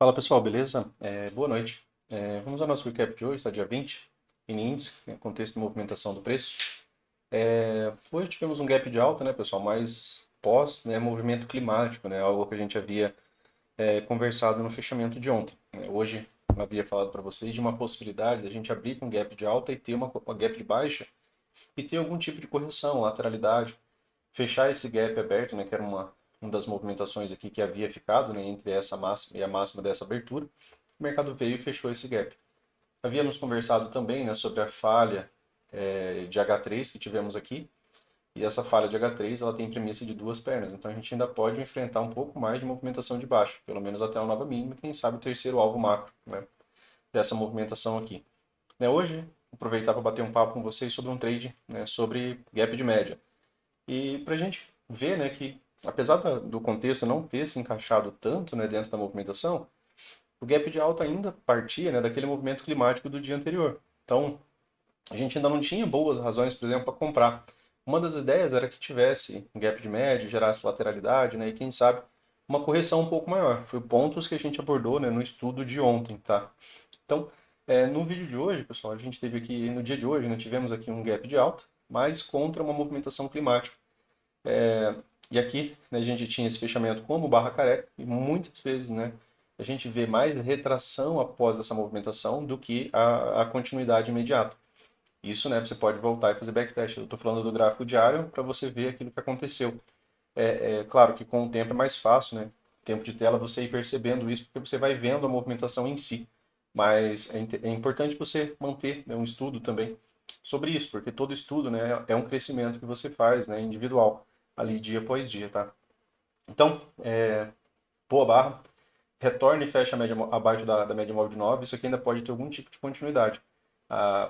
Fala pessoal, beleza? Boa noite. Vamos ao nosso recap de hoje, tá? Dia 20, em índice, contexto de movimentação do preço. Hoje tivemos um gap de alta, né, pessoal, mas pós, né, movimento climático, né, algo que a gente havia conversado no fechamento de ontem. Hoje eu havia falado para vocês de uma possibilidade de a gente abrir com gap de alta e ter uma gap de baixa e ter algum tipo de correção, lateralidade, fechar esse gap aberto, né, que era uma das movimentações aqui que havia ficado, né, entre essa máxima e a máxima dessa abertura. O mercado veio e fechou esse gap. Havíamos conversado também, né, sobre a falha de H3 que tivemos aqui, e essa falha de H3 ela tem premissa de duas pernas, então a gente ainda pode enfrentar um pouco mais de movimentação de baixa, pelo menos até uma nova mínima, quem sabe o terceiro alvo macro, né, dessa movimentação aqui. Hoje, aproveitar para bater um papo com vocês sobre um trade, né, sobre gap de média. E para a gente ver, né, que apesar do contexto não ter se encaixado tanto, né, dentro da movimentação, o gap de alta ainda partia, né, daquele movimento climático do dia anterior. Então, a gente ainda não tinha boas razões, por exemplo, para comprar. Uma das ideias era que tivesse um gap de média, gerasse lateralidade, né, e quem sabe uma correção um pouco maior. Foi pontos que a gente abordou, né, no estudo de ontem, tá? Então, no vídeo de hoje, pessoal, a gente teve aqui, no dia de hoje, né, tivemos aqui um gap de alta, mas contra uma movimentação climática. E aqui, né, a gente tinha esse fechamento como barra careca e muitas vezes, né, a gente vê mais retração após essa movimentação do que a continuidade imediata. Isso, né, você pode voltar e fazer backtest. Eu estou falando do gráfico diário para você ver aquilo que aconteceu. Claro que com o tempo é mais fácil, né? Tempo de tela você ir percebendo isso porque você vai vendo a movimentação em si. Mas é importante você manter, né, um estudo também sobre isso, porque todo estudo, né, é um crescimento que você faz, né, individual, ali dia após dia, tá? Então, boa barra, retorna e fecha a média, abaixo da média móvel de 9. Isso aqui ainda pode ter algum tipo de continuidade.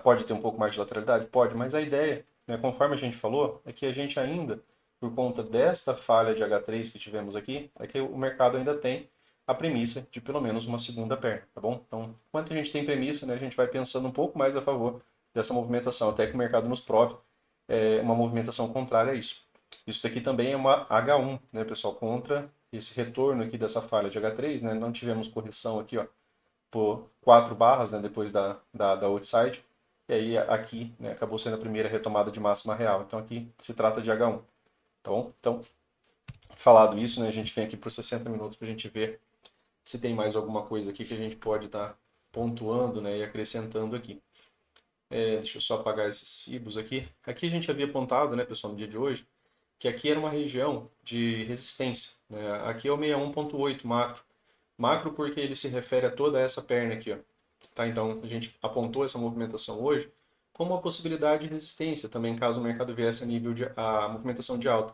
Pode ter um pouco mais de lateralidade? Pode, mas a ideia, né, conforme a gente falou, é que a gente ainda, por conta desta falha de H3 que tivemos aqui, é que o mercado ainda tem a premissa de pelo menos uma segunda perna, tá bom? Então, enquanto a gente tem premissa, né, a gente vai pensando um pouco mais a favor dessa movimentação, até que o mercado nos prove uma movimentação contrária a isso. Isso daqui também é uma H1, né, pessoal, contra esse retorno aqui dessa falha de H3, né, não tivemos correção aqui, ó, por 4 barras, né, depois da outside, e aí aqui, né, acabou sendo a primeira retomada de máxima real. Então aqui se trata de H1, tá bom? Então, falado isso, né, a gente vem aqui por 60 minutos para a gente ver se tem mais alguma coisa aqui que a gente pode estar pontuando, né, e acrescentando aqui. Deixa eu só apagar esses fibos aqui. Aqui a gente havia apontado, né, pessoal, no dia de hoje, que aqui era uma região de resistência, né? Aqui é o 61.8 macro. Macro porque ele se refere a toda essa perna aqui, ó. Tá? Então a gente apontou essa movimentação hoje como uma possibilidade de resistência também caso o mercado viesse a movimentação de alta.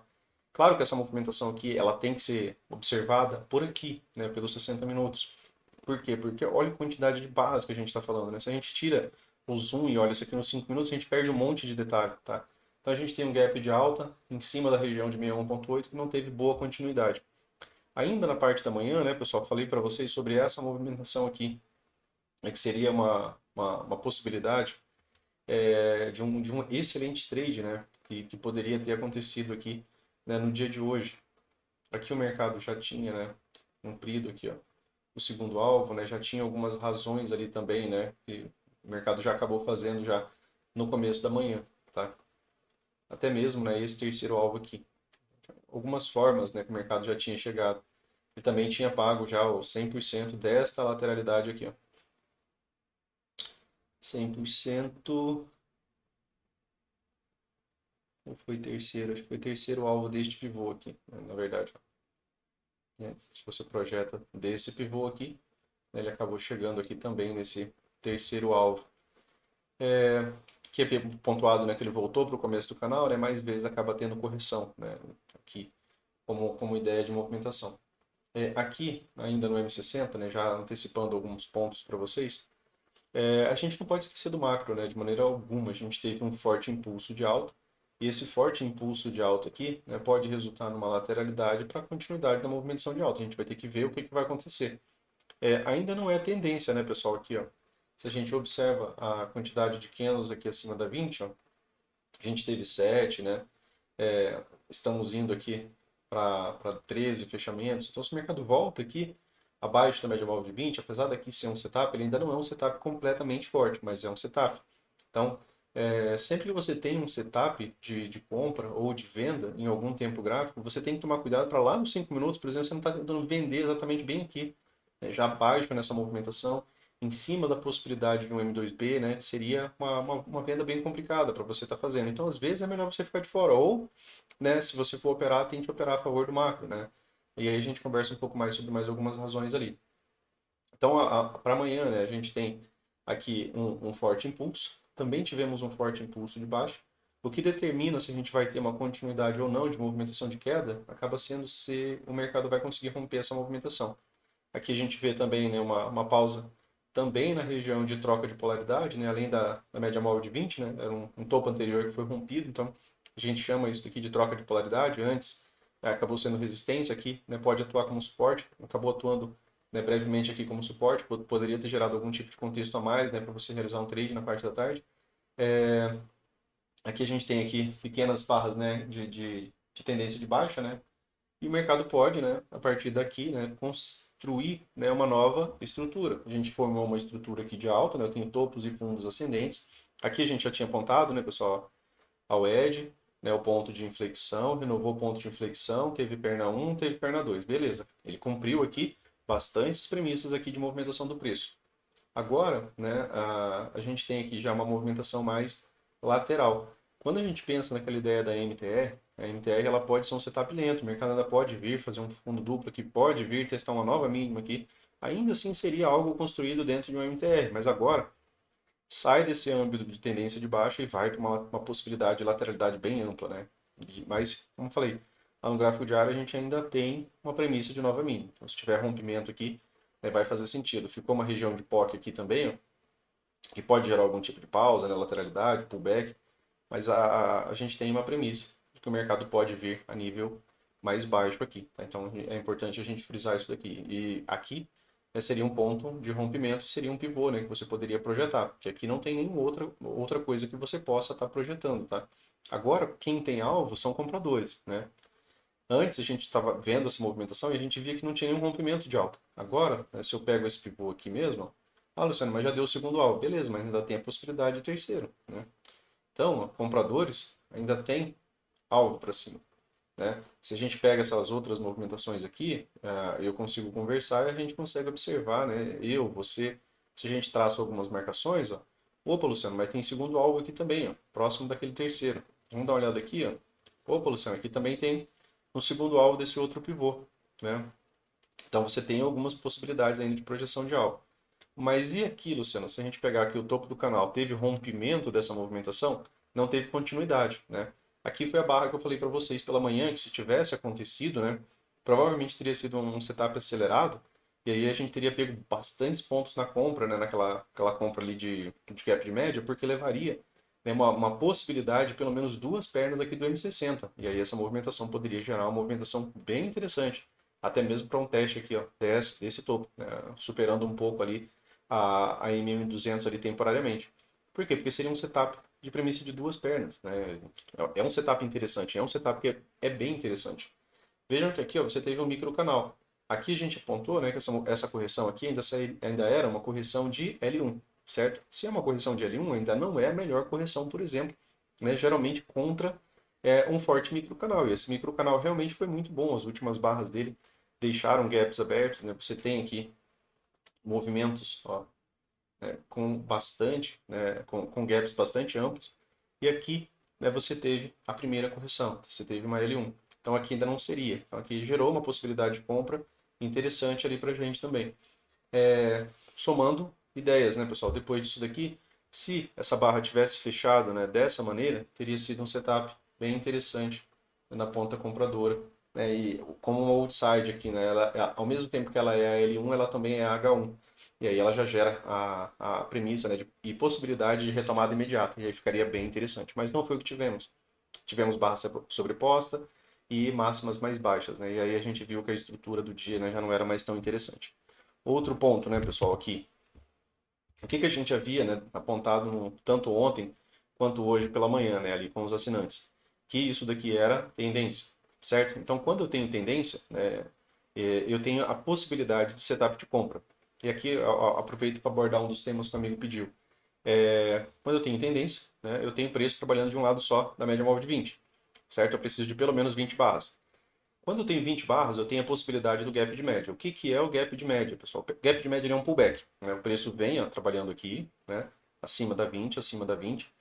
Claro que essa movimentação aqui ela tem que ser observada por aqui, né, pelos 60 minutos. Por quê? Porque olha a quantidade de barras que a gente está falando, né? Se a gente tira o zoom e olha isso aqui nos 5 minutos, a gente perde um monte de detalhe, tá? Então a gente tem um gap de alta em cima da região de 61.8 que não teve boa continuidade. Ainda na parte da manhã, né, pessoal, falei para vocês sobre essa movimentação aqui, né, que seria uma possibilidade de um excelente trade, né, que poderia ter acontecido aqui, né, no dia de hoje. Aqui o mercado já tinha, né, cumprido aqui, ó, o segundo alvo, né, já tinha algumas razões ali também, né, que o mercado já acabou fazendo já no começo da manhã, tá? Até mesmo, né, esse terceiro alvo aqui. Algumas formas, né, que o mercado já tinha chegado. E também tinha pago já o 100% desta lateralidade aqui, ó. 100%, ou foi terceiro? Acho que foi terceiro alvo deste pivô aqui, né, na verdade. Se você projeta desse pivô aqui, né, ele acabou chegando aqui também nesse terceiro alvo. Que havia pontuado, né, que ele voltou para o começo do canal, né, mais vezes acaba tendo correção, né, aqui, como ideia de movimentação. Aqui, ainda no M60, né, já antecipando alguns pontos para vocês, a gente não pode esquecer do macro, né, de maneira alguma. A gente teve um forte impulso de alta, e esse forte impulso de alta aqui, né, pode resultar numa lateralidade para a continuidade da movimentação de alta. A gente vai ter que ver o que vai acontecer. Ainda não é tendência, né, pessoal, aqui, ó. Se a gente observa a quantidade de candles aqui acima da 20, ó, a gente teve 7, né? Estamos indo aqui para 13 fechamentos. Então, se o mercado volta aqui abaixo da média móvel de 20, apesar daqui ser um setup, ele ainda não é um setup completamente forte, mas é um setup. Então, sempre que você tem um setup de compra ou de venda em algum tempo gráfico, você tem que tomar cuidado para lá nos 5 minutos, por exemplo, você não está tentando vender exatamente bem aqui, né, já abaixo nessa movimentação, em cima da possibilidade de um M2B, né, que seria uma venda bem complicada para você estar fazendo. Então, às vezes, é melhor você ficar de fora. Ou, né, se você for operar, tente operar a favor do macro, né? E aí a gente conversa um pouco mais sobre mais algumas razões ali. Então, para amanhã, né, a gente tem aqui um forte impulso. Também tivemos um forte impulso de baixa. O que determina se a gente vai ter uma continuidade ou não de movimentação de queda acaba sendo se o mercado vai conseguir romper essa movimentação. Aqui a gente vê também, né, uma pausa também na região de troca de polaridade, né, além da média móvel de 20, né, era um topo anterior que foi rompido, então a gente chama isso aqui de troca de polaridade. Antes acabou sendo resistência aqui, né, pode atuar como suporte, acabou atuando, né, brevemente aqui como suporte, poderia ter gerado algum tipo de contexto a mais, né, para você realizar um trade na parte da tarde. Aqui a gente tem aqui pequenas barras, né, de tendência de baixa, né, e o mercado pode, né, a partir daqui, né, construir, né, uma nova estrutura. A gente formou uma estrutura aqui de alta, né, eu tenho topos e fundos ascendentes. Aqui a gente já tinha apontado, né, pessoal, ao edge, né, o ponto de inflexão, renovou o ponto de inflexão, teve perna 1, teve perna 2, beleza. Ele cumpriu aqui bastantes premissas aqui de movimentação do preço. Agora, né, a gente tem aqui já uma movimentação mais lateral. Quando a gente pensa naquela ideia da MTR, a MTR ela pode ser um setup lento, o mercado ainda pode vir fazer um fundo duplo aqui, pode vir testar uma nova mínima aqui, ainda assim seria algo construído dentro de um MTR, mas agora sai desse âmbito de tendência de baixa e vai para uma possibilidade de lateralidade bem ampla, né? Mas, como falei, lá no gráfico diário a gente ainda tem uma premissa de nova mínima. Então, se tiver rompimento aqui, vai fazer sentido. Ficou uma região de POC aqui também, ó, que pode gerar algum tipo de pausa, né, lateralidade, pullback, mas a gente tem uma premissa de que o mercado pode vir a nível mais baixo aqui. Tá? Então é importante a gente frisar isso daqui. E aqui, né, seria um ponto de rompimento, seria um pivô, né, que você poderia projetar, porque aqui não tem nenhuma outra coisa que você possa estar projetando. Tá? Agora, quem tem alvo são compradores. Né? Antes a gente estava vendo essa movimentação e a gente via que não tinha nenhum rompimento de alta. Agora, né, se eu pego esse pivô aqui mesmo, Luciano, mas já deu o segundo alvo. Beleza, mas ainda tem a possibilidade de terceiro. Né? Então, ó, compradores ainda tem alvo para cima. Né? Se a gente pega essas outras movimentações aqui, eu consigo conversar e a gente consegue observar, né? Eu, você, se a gente traça algumas marcações, ó, opa, Luciano, mas tem segundo alvo aqui também, ó, próximo daquele terceiro. Vamos dar uma olhada aqui, ó. Opa, Luciano, aqui também tem um segundo alvo desse outro pivô, né? Então você tem algumas possibilidades ainda de projeção de alvo. Mas e aqui, Luciano, se a gente pegar aqui o topo do canal, teve rompimento dessa movimentação? Não teve continuidade, né? Aqui foi a barra que eu falei para vocês pela manhã, que se tivesse acontecido, né, provavelmente teria sido um setup acelerado, e aí a gente teria pego bastantes pontos na compra, né, aquela compra ali de gap de média, porque levaria, né, uma possibilidade de pelo menos duas pernas aqui do M60, e aí essa movimentação poderia gerar uma movimentação bem interessante, até mesmo para um teste aqui, ó, desse topo, né, superando um pouco ali a MM200 ali temporariamente. Por quê? Porque seria um setup de premissa de duas pernas. Né? É um setup interessante, é um setup que é bem interessante. Vejam que aqui ó, você teve um microcanal. Aqui a gente apontou, né, que essa correção aqui ainda era uma correção de L1, certo? Se é uma correção de L1, ainda não é a melhor correção, por exemplo, né, geralmente contra um forte microcanal. E esse microcanal realmente foi muito bom. As últimas barras dele deixaram gaps abertos. Né? Você tem aqui movimentos ó, com bastante, né, com gaps bastante amplos. E aqui, né, você teve a primeira correção, você teve uma L1. Então aqui ainda não seria. Então aqui gerou uma possibilidade de compra interessante ali para a gente também. Somando ideias, né, pessoal? Depois disso daqui, se essa barra tivesse fechado, né, dessa maneira, teria sido um setup bem interessante na ponta compradora. Né, e como uma outside aqui, né, ao mesmo tempo que ela é a L1, ela também é a H1. E aí ela já gera a premissa, né, e possibilidade de retomada imediata. E aí ficaria bem interessante. Mas não foi o que tivemos. Tivemos barra sobreposta e máximas mais baixas. Né, e aí a gente viu que a estrutura do dia, né, já não era mais tão interessante. Outro ponto, né, pessoal, aqui. O que a gente havia, né, apontado tanto ontem quanto hoje pela manhã, né, ali com os assinantes, que isso daqui era tendência, certo? Então, quando eu tenho tendência, né, eu tenho a possibilidade de setup de compra. E aqui eu aproveito para abordar um dos temas que o amigo pediu. Quando eu tenho tendência, né, eu tenho preço trabalhando de um lado só da média móvel de 20, certo? Eu preciso de pelo menos 20 barras. Quando eu tenho 20 barras, eu tenho a possibilidade do gap de média. O que, que é o gap de média, pessoal? O gap de média é um pullback, né? O preço vem ó, trabalhando aqui, né? Acima da 20, acima da 20.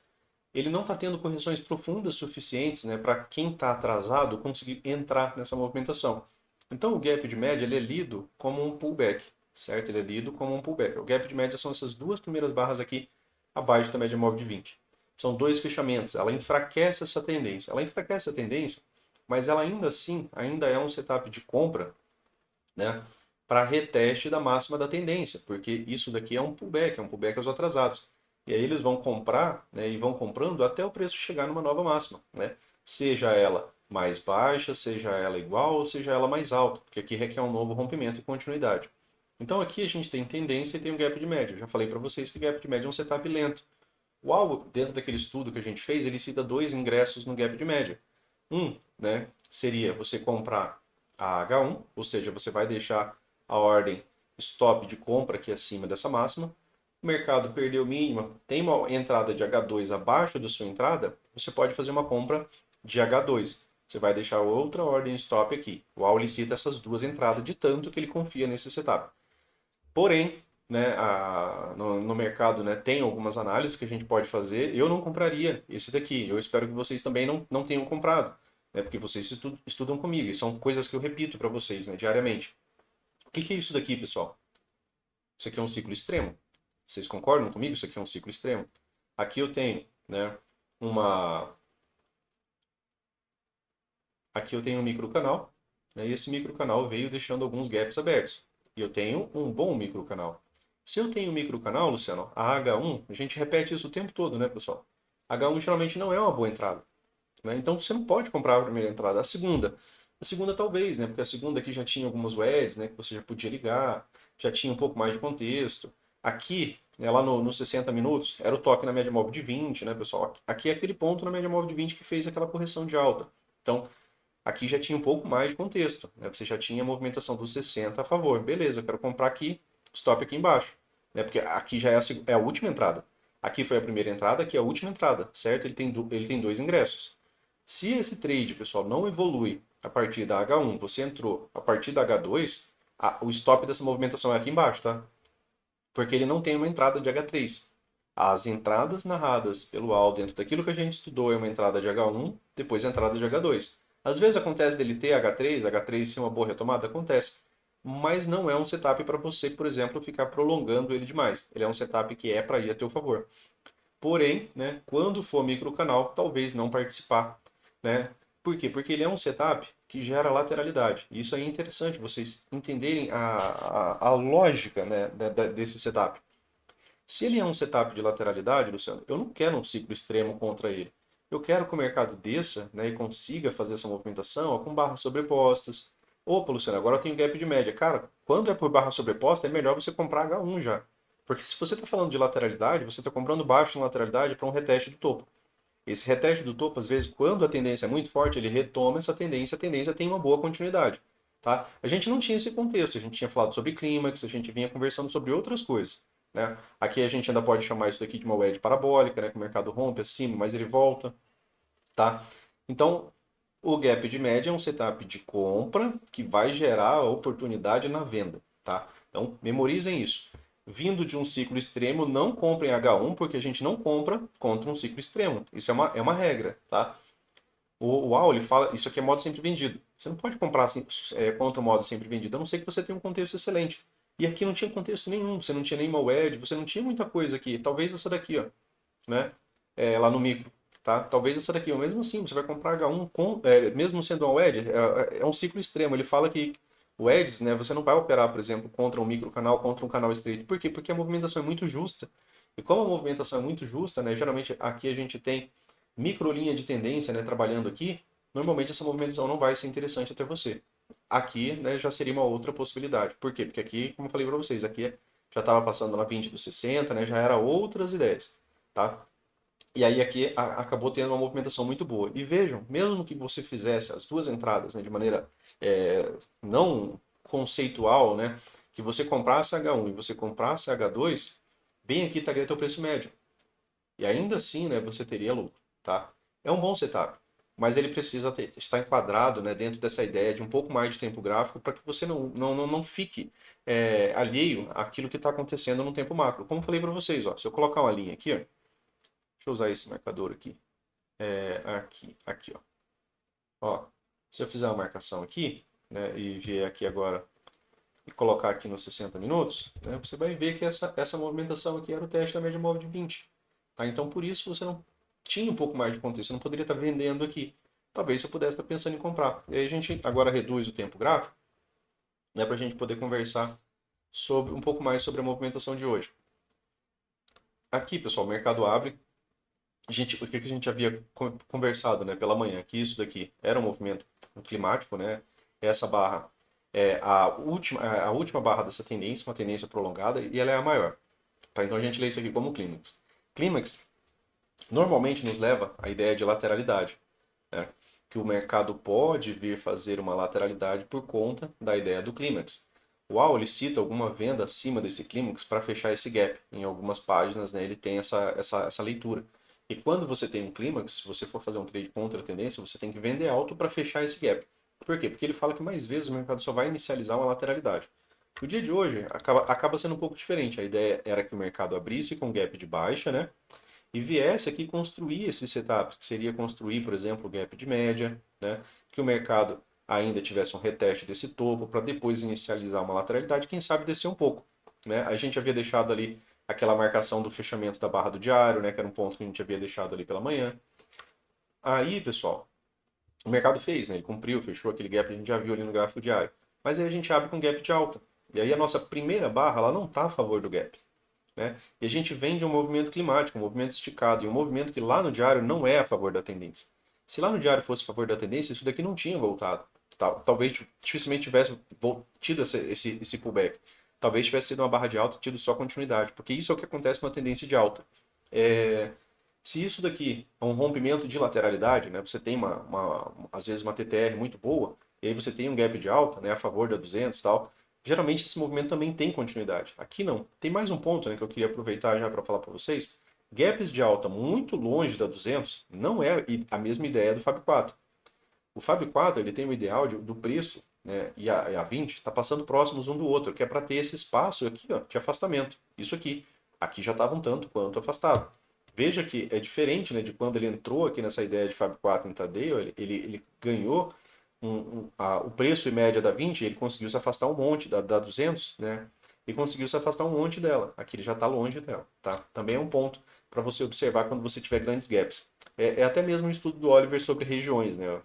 Ele não está tendo correções profundas suficientes, né, para quem está atrasado conseguir entrar nessa movimentação. Então o gap de média ele é lido como um pullback, certo? Ele é lido como um pullback. O gap de média são essas duas primeiras barras aqui abaixo da média móvel de 20. São dois fechamentos. Ela enfraquece essa tendência. Ela enfraquece a tendência, mas ela ainda assim ainda é um setup de compra, né, para reteste da máxima da tendência, porque isso daqui é um pullback aos atrasados. E aí eles vão comprar, né, e vão comprando até o preço chegar numa nova máxima, né? Seja ela mais baixa, seja ela igual, ou seja ela mais alta, porque aqui requer um novo rompimento e continuidade. Então aqui a gente tem tendência e tem um gap de média. Eu já falei para vocês que gap de média é um setup lento. O alvo, dentro daquele estudo que a gente fez, ele cita dois ingressos no gap de média. Um, né, seria você comprar a H1, ou seja, você vai deixar a ordem stop de compra aqui acima dessa máxima. O mercado perdeu mínima, tem uma entrada de H2 abaixo da sua entrada, você pode fazer uma compra de H2. Você vai deixar outra ordem stop aqui. O Auli cita essas duas entradas de tanto que ele confia nesse setup. Porém, né, no mercado, né, tem algumas análises que a gente pode fazer. Eu não compraria esse daqui. Eu espero que vocês também não tenham comprado, né, porque vocês estudam comigo. E são coisas que eu repito para vocês, né, diariamente. O que, que é isso daqui, pessoal? Isso aqui é um ciclo extremo. Vocês concordam comigo? Isso aqui é um ciclo extremo. Aqui eu tenho, né, uma... Aqui eu tenho um microcanal, né, e esse microcanal veio deixando alguns gaps abertos. E eu tenho um bom microcanal. Se eu tenho um microcanal, Luciano, a H1, a gente repete isso o tempo todo, né, pessoal? H1 geralmente não é uma boa entrada, né? Então você não pode comprar a primeira entrada, a segunda talvez, né? Porque a segunda aqui já tinha algumas WEDs, né? Que você já podia ligar, já tinha um pouco mais de contexto. Aqui, né, lá nos 60 minutos, era o toque na média móvel de 20, né, pessoal? Aqui é aquele ponto na média móvel de 20 que fez aquela correção de alta. Então, aqui já tinha um pouco mais de contexto, né? Você já tinha a movimentação dos 60 a favor. Beleza, eu quero comprar aqui, stop aqui embaixo, né? Porque aqui já é a última entrada. Aqui foi a primeira entrada, aqui é a última entrada, certo? Ele tem dois ingressos. Se esse trade, pessoal, não evolui a partir da H1, você entrou a partir da H2, o stop dessa movimentação é aqui embaixo, tá? Porque ele não tem uma entrada de H3. As entradas narradas pelo AL dentro daquilo que a gente estudou é uma entrada de H1, depois a entrada de H2. Às vezes acontece dele ter H3, H3 ser uma boa retomada, acontece. Mas não é um setup para você, por exemplo, ficar prolongando ele demais. Ele é um setup que é para ir a teu favor. Porém, né, quando for microcanal, talvez não participar, né? Por quê? Porque ele é um setup que gera lateralidade. E isso aí é interessante vocês entenderem a lógica, né, desse setup. Se ele é um setup de lateralidade, Luciano, eu não quero um ciclo extremo contra ele. Eu quero que o mercado desça, né, e consiga fazer essa movimentação ó, com barras sobrepostas. Opa, Luciano, agora eu tenho gap de média. Cara, quando é por barra sobreposta, é melhor você comprar H1 já. Porque se você está falando de lateralidade, você está comprando baixo na lateralidade para um reteste do topo. Esse reteste do topo, às vezes, quando a tendência é muito forte, ele retoma essa tendência, a tendência tem uma boa continuidade. Tá? A gente não tinha esse contexto, a gente tinha falado sobre clímax, a gente vinha conversando sobre outras coisas. Né? Aqui a gente ainda pode chamar isso daqui de uma wedge parabólica, né? Que o mercado rompe acima, mas ele volta. Tá? Então, o gap de média é um setup de compra que vai gerar oportunidade na venda. Tá? Então, memorizem isso. Vindo de um ciclo extremo, não comprem H1, porque a gente não compra contra um ciclo extremo. Isso é uma regra. Tá? O Auli fala, isso aqui é modo sempre vendido. Você não pode comprar assim, contra o modo sempre vendido, a não ser que você tenha um contexto excelente. E aqui não tinha contexto nenhum, você não tinha nenhuma wedge, você não tinha muita coisa aqui. Talvez essa daqui, ó, né? Lá no micro, tá? Talvez essa daqui, mesmo assim, você vai comprar H1 mesmo sendo uma wedge, é um ciclo extremo. Ele fala que wedges, né, você não vai operar, por exemplo, contra um microcanal, contra um canal estreito. Por quê? Porque a movimentação é muito justa. E como a movimentação é muito justa, né, geralmente aqui a gente tem microlinha de tendência, né, trabalhando aqui, normalmente essa movimentação não vai ser interessante até você. Aqui, né, já seria uma outra possibilidade. Por quê? Porque aqui, como eu falei para vocês, aqui já estava passando na 20 dos 60, né, já era outras ideias, tá? E aí aqui acabou tendo uma movimentação muito boa. E vejam, mesmo que você fizesse as duas entradas, né, de maneira não conceitual, né, que você comprasse H1 e você comprasse H2, bem aqui estaria teu preço médio. E ainda assim, né, você teria lucro, tá? É um bom setup, mas ele precisa estar enquadrado, né, dentro dessa ideia de um pouco mais de tempo gráfico para que você não fique alheio àquilo que está acontecendo no tempo macro. Como eu falei para vocês, ó, se eu colocar uma linha aqui, ó, deixa eu usar esse marcador aqui, aqui, ó. Ó, se eu fizer uma marcação aqui, né, e vier aqui agora e colocar aqui nos 60 minutos, né, você vai ver que essa movimentação aqui era o teste da média móvel de 20. Tá? Então, por isso você não tinha um pouco mais de contexto, você não poderia estar vendendo aqui. Talvez você pudesse estar pensando em comprar. E aí a gente agora reduz o tempo gráfico, né, para a gente poder conversar um pouco mais sobre a movimentação de hoje. Aqui, pessoal, o mercado abre. O que a gente havia conversado, né, pela manhã, que isso daqui era um movimento climático, né? Essa barra é a última barra dessa tendência, uma tendência prolongada, e ela é a maior. Tá? Então a gente lê isso aqui como clímax. Clímax normalmente nos leva à ideia de lateralidade, né? Que o mercado pode vir fazer uma lateralidade por conta da ideia do clímax. O UAU ele cita alguma venda acima desse clímax para fechar esse gap. Em algumas páginas, né, ele tem essa leitura. E quando você tem um clímax, se você for fazer um trade contra a tendência, você tem que vender alto para fechar esse gap. Por quê? Porque ele fala que mais vezes o mercado só vai inicializar uma lateralidade. O dia de hoje acaba sendo um pouco diferente. A ideia era que o mercado abrisse com gap de baixa, né? E viesse aqui construir esses setups, que seria construir, por exemplo, o gap de média, né? Que o mercado ainda tivesse um reteste desse topo para depois inicializar uma lateralidade, quem sabe descer um pouco, né? A gente havia deixado ali aquela marcação do fechamento da barra do diário, né? Que era um ponto que a gente havia deixado ali pela manhã. Aí, pessoal, o mercado fez, né? Ele cumpriu, fechou aquele gap que a gente já viu ali no gráfico diário. Mas aí a gente abre com gap de alta. E aí a nossa primeira barra, ela não está a favor do gap, né? E a gente vem de um movimento climático, um movimento esticado, e um movimento que lá no diário não é a favor da tendência. Se lá no diário fosse a favor da tendência, isso daqui não tinha voltado. Talvez dificilmente tivesse tido esse pullback. Talvez tivesse sido uma barra de alta e tido só continuidade, porque isso é o que acontece numa tendência de alta. Se isso daqui é um rompimento de lateralidade, né, você tem às vezes uma TTR muito boa, e aí você tem um gap de alta, né, a favor da 200 e tal, geralmente esse movimento também tem continuidade. Aqui não. Tem mais um ponto, né, que eu queria aproveitar já para falar para vocês. Gaps de alta muito longe da 200 não é a mesma ideia do Fab 4. O Fab 4 ele tem o ideal do preço, né, e a 20 está passando próximos um do outro, que é para ter esse espaço aqui, ó, de afastamento. Isso aqui. Aqui já estava um tanto quanto afastado. Veja que é diferente, né, de quando ele entrou aqui nessa ideia de Fab 4 intraday, ele ganhou o preço em média da 20, ele conseguiu se afastar um monte da 200, né? E conseguiu se afastar um monte dela. Aqui ele já está longe dela, tá? Também é um ponto para você observar quando você tiver grandes gaps. É até mesmo um estudo do Oliver sobre regiões, né?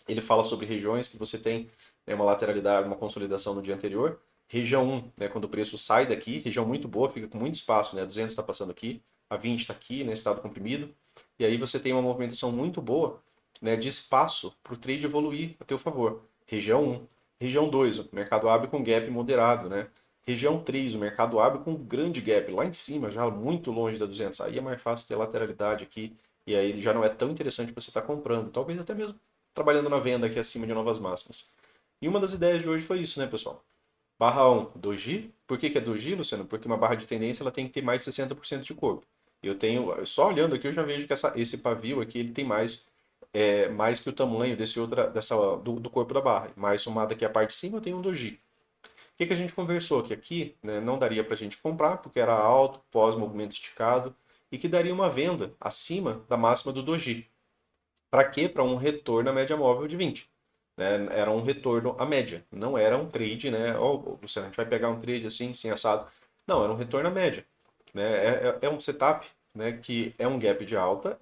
Ele fala sobre regiões que você tem, né, uma lateralidade, uma consolidação no dia anterior. Região 1, né, quando o preço sai daqui, região muito boa, fica com muito espaço, né? 200 está passando aqui, a 20 está aqui, né, estado comprimido. E aí você tem uma movimentação muito boa, né, de espaço para o trade evoluir a teu favor. Região 1. Região 2, o mercado abre com gap moderado, né? Região 3, o mercado abre com um grande gap lá em cima, já muito longe da 200. Aí é mais fácil ter lateralidade aqui, e aí ele já não é tão interessante para você estar comprando. Talvez até mesmo trabalhando na venda aqui acima de novas máximas. E uma das ideias de hoje foi isso, né, pessoal? Barra 1, doji. Por que é doji, Luciano? Porque uma barra de tendência ela tem que ter mais de 60% de corpo. Eu tenho, só olhando aqui, eu já vejo que esse pavio aqui ele tem mais que o tamanho do corpo da barra. Mais somado aqui a parte de cima, eu tenho um doji. O que a gente conversou? Que aqui, né, não daria para a gente comprar, porque era alto, pós-movimento esticado, e que daria uma venda acima da máxima do doji. Para quê? Para um retorno à média móvel de 20. Né? Era um retorno à média. Não era um trade, né? Luciano, a gente vai pegar um trade assim, sem assado. Não, era um retorno à média. Né? É um setup, né, que é um gap de alta,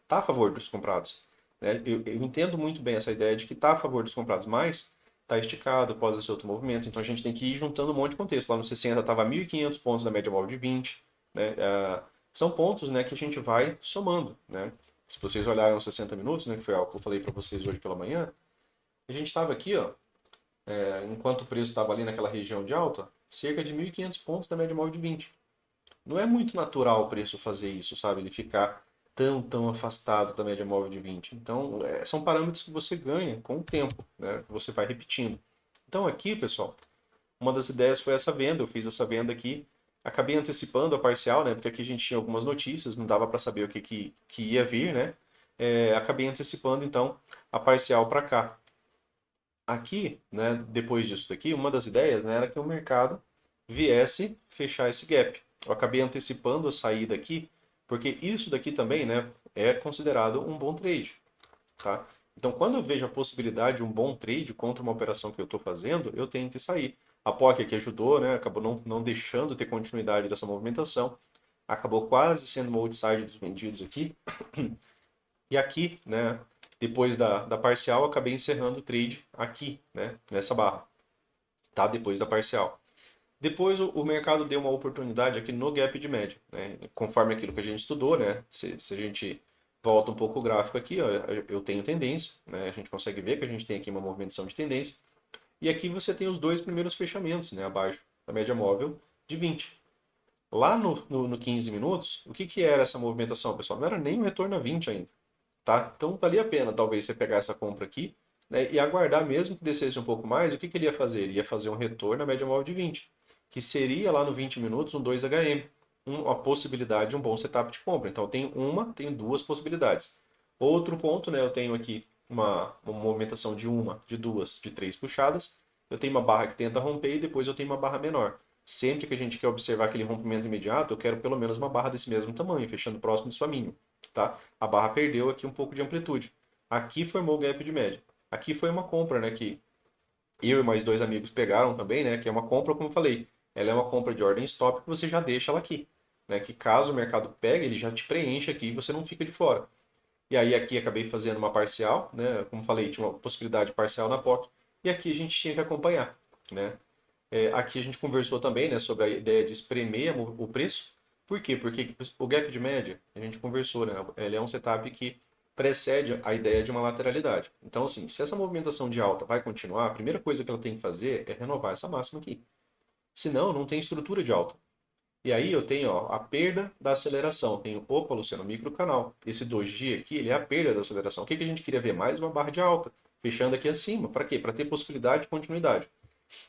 tá a favor dos comprados. Né? Eu entendo muito bem essa ideia de que está a favor dos comprados, mas está esticado após esse outro movimento. Então a gente tem que ir juntando um monte de contexto. Lá no 60 estava 1.500 pontos da média móvel de 20. Né? São pontos, né, que a gente vai somando. Né? Se vocês olharem os 60 minutos, né, que foi algo que eu falei para vocês hoje pela manhã, a gente estava aqui, ó, enquanto o preço estava ali naquela região de alta, cerca de 1.500 pontos da média móvel de 20. Não é muito natural o preço fazer isso, sabe? Ele ficar tão afastado da média móvel de 20. Então, são parâmetros que você ganha com o tempo, né? Que você vai repetindo. Então aqui, pessoal, uma das ideias foi essa venda. Eu fiz essa venda aqui, acabei antecipando a parcial, né? Porque aqui a gente tinha algumas notícias, não dava para saber o que ia vir, né? Acabei antecipando então a parcial para cá. Aqui, né, depois disso daqui, uma das ideias, né, era que o mercado viesse fechar esse gap. Eu acabei antecipando a saída aqui, porque isso daqui também, né, é considerado um bom trade, tá? Então, quando eu vejo a possibilidade de um bom trade contra uma operação que eu estou fazendo, eu tenho que sair. A POC aqui ajudou, né, acabou não deixando ter continuidade dessa movimentação, acabou quase sendo uma outside dos vendidos aqui. E aqui, né, depois da parcial, acabei encerrando o trade aqui, né, nessa barra, tá? Depois da parcial. Depois o mercado deu uma oportunidade aqui no gap de média, né? Conforme aquilo que a gente estudou, né? Se a gente volta um pouco o gráfico aqui, ó, eu tenho tendência, né? A gente consegue ver que a gente tem aqui uma movimentação de tendência. E aqui você tem os dois primeiros fechamentos, né? Abaixo da média móvel de 20. Lá no 15 minutos, o que era essa movimentação, pessoal? Não era nem um retorno a 20 ainda. Tá? Então valia a pena talvez você pegar essa compra aqui, né, e aguardar mesmo que descesse um pouco mais. O que ele ia fazer? Ele ia fazer um retorno na média móvel de 20, que seria lá no 20 minutos um 2HM, uma possibilidade de um bom setup de compra. Então eu tenho duas possibilidades. Outro ponto, né, eu tenho aqui uma movimentação de uma, de duas, de três puxadas. Eu tenho uma barra que tenta romper e depois eu tenho uma barra menor. Sempre que a gente quer observar aquele rompimento imediato, eu quero pelo menos uma barra desse mesmo tamanho, fechando próximo de sua mínima. Tá? A barra perdeu aqui um pouco de amplitude. Aqui formou o gap de média. Aqui foi uma compra, né, que eu e mais dois amigos pegaram também, né, que é uma compra, como eu falei, ela é uma compra de ordem stop que você já deixa ela aqui, né, que caso o mercado pegue, ele já te preenche aqui e você não fica de fora. E aí aqui acabei fazendo uma parcial, né, como falei, tinha uma possibilidade parcial na POC, e aqui a gente tinha que acompanhar, né. Aqui a gente conversou também, né, sobre a ideia de espremer o preço. Por quê? Porque o gap de média, a gente conversou, né, ele é um setup que precede a ideia de uma lateralidade. Então, assim, se essa movimentação de alta vai continuar, a primeira coisa que ela tem que fazer é renovar essa máxima aqui. Senão, não tem estrutura de alta. E aí eu tenho, ó, a perda da aceleração. Tenho, opa, Luciano, microcanal. Esse doji aqui, ele é a perda da aceleração. O que a gente queria ver? Mais uma barra de alta, fechando aqui acima. Para quê? Para ter possibilidade de continuidade.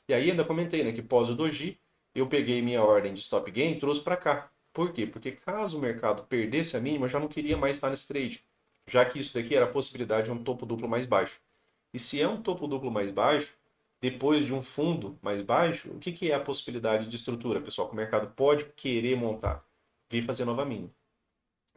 E aí ainda comentei, né, que pós o doji, eu peguei minha ordem de stop gain e trouxe para cá. Por quê? Porque caso o mercado perdesse a mínima, eu já não queria mais estar nesse trade, já que isso daqui era a possibilidade de um topo duplo mais baixo. E se é um topo duplo mais baixo, depois de um fundo mais baixo, o que é a possibilidade de estrutura, pessoal, que o mercado pode querer montar? Vir fazer nova mínima.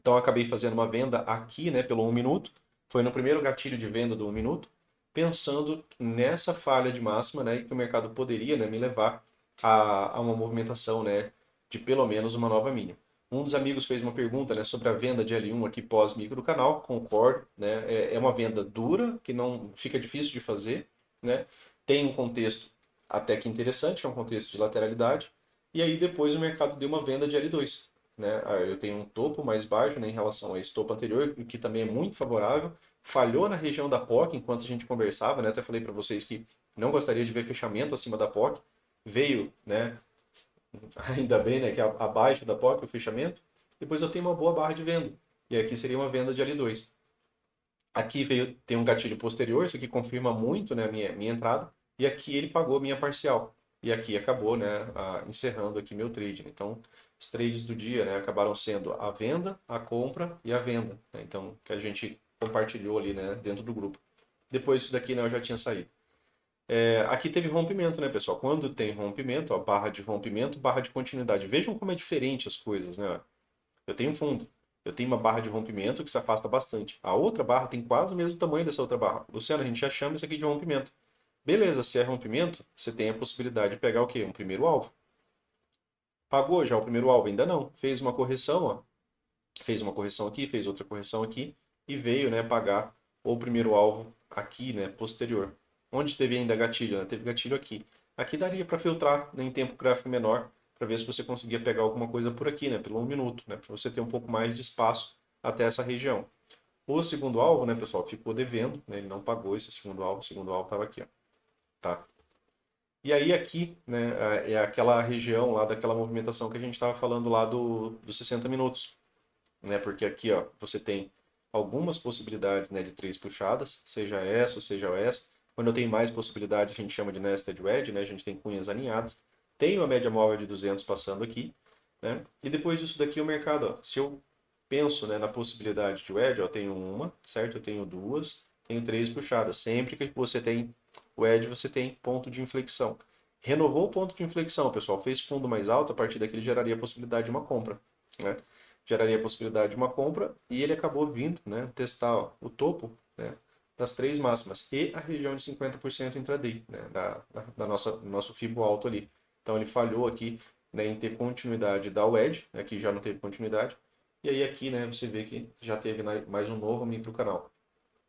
Então eu acabei fazendo uma venda aqui, né, pelo 1 minuto. Foi no primeiro gatilho de venda do 1 minuto, pensando nessa falha de máxima, né, que o mercado poderia, né, me levar a uma movimentação, né, de pelo menos uma nova mínima. Um dos amigos fez uma pergunta, né, sobre a venda de L1 aqui pós-micro do canal. Concordo, né, é uma venda dura, que não fica difícil de fazer, né, tem um contexto até que interessante, que é um contexto de lateralidade, e aí depois o mercado deu uma venda de L2, né? Eu tenho um topo mais baixo, né, em relação a esse topo anterior, o que também é muito favorável. Falhou na região da POC enquanto a gente conversava, né? Até falei para vocês que não gostaria de ver fechamento acima da POC. Veio, né? Ainda bem, né? Que abaixo da POC o fechamento. Depois eu tenho uma boa barra de venda. E aqui seria uma venda de L2. Aqui veio, tem um gatilho posterior, isso aqui confirma muito, né, a minha entrada. E aqui ele pagou a minha parcial. E aqui acabou, né, encerrando aqui meu trade, né? Então, os trades do dia, né, acabaram sendo a venda, a compra e a venda, né? Então, que a gente compartilhou ali, né, dentro do grupo. Depois disso daqui, né, eu já tinha saído. Aqui teve rompimento, né, pessoal? Quando tem rompimento, ó, barra de rompimento, barra de continuidade. Vejam como é diferente as coisas, né? Eu tenho um fundo. Eu tenho uma barra de rompimento que se afasta bastante. A outra barra tem quase o mesmo tamanho dessa outra barra. Luciano, a gente já chama isso aqui de rompimento. Beleza, se é rompimento, você tem a possibilidade de pegar o quê? Um primeiro alvo. Pagou já o primeiro alvo? Ainda não. Fez uma correção, ó. Fez uma correção aqui, fez outra correção aqui e veio, né, pagar o primeiro alvo aqui, né, posterior. Onde teve ainda gatilho, né? Teve gatilho aqui. Aqui daria para filtrar, né, em tempo gráfico menor, para ver se você conseguia pegar alguma coisa por aqui, né, pelo 1 minuto, né, para você ter um pouco mais de espaço até essa região. O segundo alvo, né, pessoal, ficou devendo, né, ele não pagou esse segundo alvo, o segundo alvo estava aqui, ó, tá? E aí aqui, né, é aquela região lá daquela movimentação que a gente estava falando lá dos 60 minutos, né, porque aqui, ó, você tem algumas possibilidades, né, de três puxadas, seja essa ou seja essa. Quando eu tenho mais possibilidades, a gente chama de nested wedge, né? A gente tem cunhas alinhadas. Tenho a média móvel de 200 passando aqui, né? E depois disso daqui o mercado, ó, se eu penso, né, na possibilidade de wedge, ó, eu tenho uma, certo? Eu tenho duas, tenho três puxadas. Sempre que você tem wedge, você tem ponto de inflexão. Renovou o ponto de inflexão, pessoal, fez fundo mais alto, a partir daqui ele geraria a possibilidade de uma compra, né? Geraria a possibilidade de uma compra e ele acabou vindo, né, testar ó, o topo, né, das três máximas e a região de 50% intraday, né, da nosso FIBO alto ali. Então ele falhou aqui, né, em ter continuidade da wedge, aqui já não teve continuidade, e aí aqui, né, você vê que já teve mais um novo micro canal.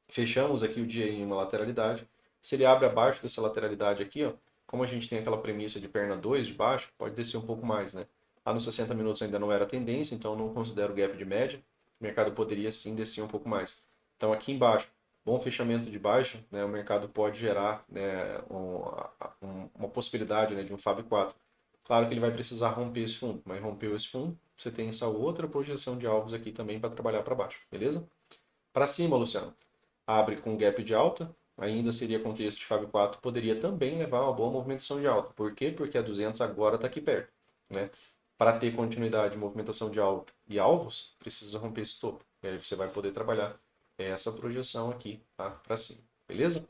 Fechamos aqui o dia em uma lateralidade. Se ele abre abaixo dessa lateralidade aqui, ó, como a gente tem aquela premissa de perna 2 de baixo, pode descer um pouco mais, né? Lá nos 60 minutos ainda não era tendência, então não considero gap de média. O mercado poderia sim descer um pouco mais. Então aqui embaixo, bom fechamento de baixa, né? O mercado pode gerar, né, uma possibilidade, né, de um FAB 4. Claro que ele vai precisar romper esse fundo, mas rompeu esse fundo, você tem essa outra projeção de alvos aqui também para trabalhar para baixo, beleza? Para cima, Luciano, abre com gap de alta, ainda seria contexto de Fab 4, poderia também levar a uma boa movimentação de alta. Por quê? Porque a 200 agora está aqui perto, né? Para ter continuidade de movimentação de alta e alvos, precisa romper esse topo. E aí você vai poder trabalhar essa projeção aqui, tá? Para cima, beleza?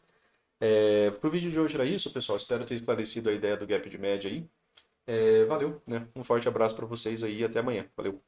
Para o vídeo de hoje era isso, pessoal. Espero ter esclarecido a ideia do gap de média aí. Valeu, né? Um forte abraço para vocês aí e até amanhã. Valeu!